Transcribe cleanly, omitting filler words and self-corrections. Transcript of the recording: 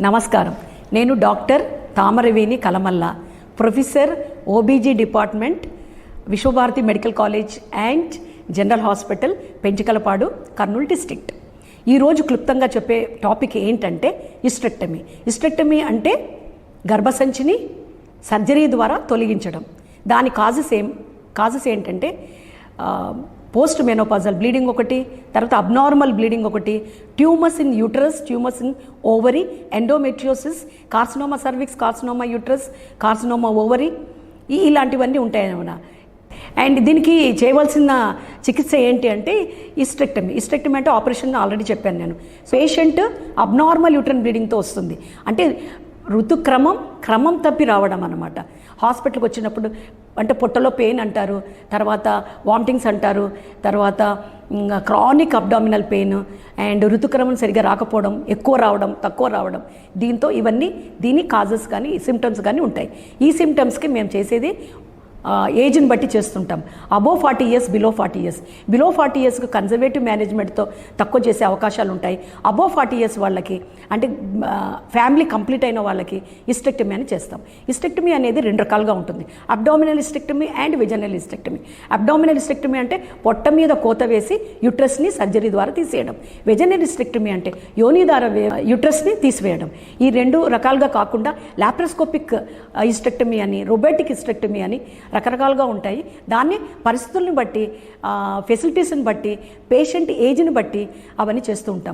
నమస్కారం. నేను doctor Tamaraveni Kalamalla, professor OBG department, Vishwabharathi medical college and general hospital, Penchikalapadu, Kurnool district. ఈరోజు క్లుప్తంగా చెప్పే టాపిక్ ఏంటంటే హిస్టెక్టమీ. హిస్టెక్టమీ అంటే గర్భసంచిని సర్జరీ ద్వారా తొలగించడం. దాని కాజెస్ ఏంటంటే పోస్ట్ మెనోపాజల్ బ్లీడింగ్ ఒకటి, తర్వాత అబ్నార్మల్ బ్లీడింగ్ ఒకటి, tumours in uterus, tumours in ovary, endometriosis, carcinoma cervix, carcinoma uterus, carcinoma ovary, ఇలాంటివన్నీ ఉంటాయన్నమాట. అండ్ దీనికి చేయవలసిన చికిత్స ఏంటి అంటే హిస్టెక్టమీ. హిస్టెక్టమీ అంటే ఆపరేషన్ ఆల్రెడీ చెప్పాను నేను. పేషెంట్ అబ్నార్మల్ యూట్రన్ బ్లీడింగ్తో వస్తుంది, అంటే క్రమం తప్పి రావడం అన్నమాట. హాస్పిటల్కి వచ్చినప్పుడు అంటే పొట్టలో పెయిన్ అంటారు, తర్వాత వామిటింగ్స్ అంటారు, తర్వాత క్రానిక్ అబ్డామినల్ పెయిన్ అండ్ ఋతుక్రమం సరిగా రాకపోవడం, ఎక్కువ రావడం, తక్కువ రావడం, దీని కాజెస్ కానీ సిమ్టమ్స్ కానీ ఉంటాయి. ఈ సిమ్టమ్స్కి మేము చేసేది ఏజ్ని బట్టి చేస్తుంటాం. Above 40 years, below 40 years. Below 40 yearsకు కన్జర్వేటివ్ మేనేజ్మెంట్తో తక్కువ చేసే అవకాశాలు ఉంటాయి. అబోవ్ 40 years వాళ్ళకి, అంటే ఫ్యామిలీ కంప్లీట్ అయిన వాళ్ళకి హిస్టెక్టమీ అని చేస్తాం. హిస్టెక్టమీ అనేది 2 రకాలుగా ఉంటుంది: abdominal hysterectomy and vaginal hysterectomy. Abdominal hysterectomy అంటే పొట్ట మీద కోత వేసి యుట్రస్ని సర్జరీ ద్వారా తీసేయడం. వెజనల్ హిస్టెక్టమీ అంటే యోని ద్వారా యుట్రస్ని తీసివేయడం. ఈ 2 రకాలుగా కాకుండా లాప్రోస్కోపిక్ హిస్టెక్టమీ అని, రోబోటిక్ హిస్టెక్టమీ అని రకరకాలుగా ఉంటాయి. దాన్ని పరిస్థితులను బట్టి, ఫెసిలిటీస్ని బట్టి, పేషెంట్ ఏజ్ని బట్టి అవన్నీ చేస్తూ ఉంటాం.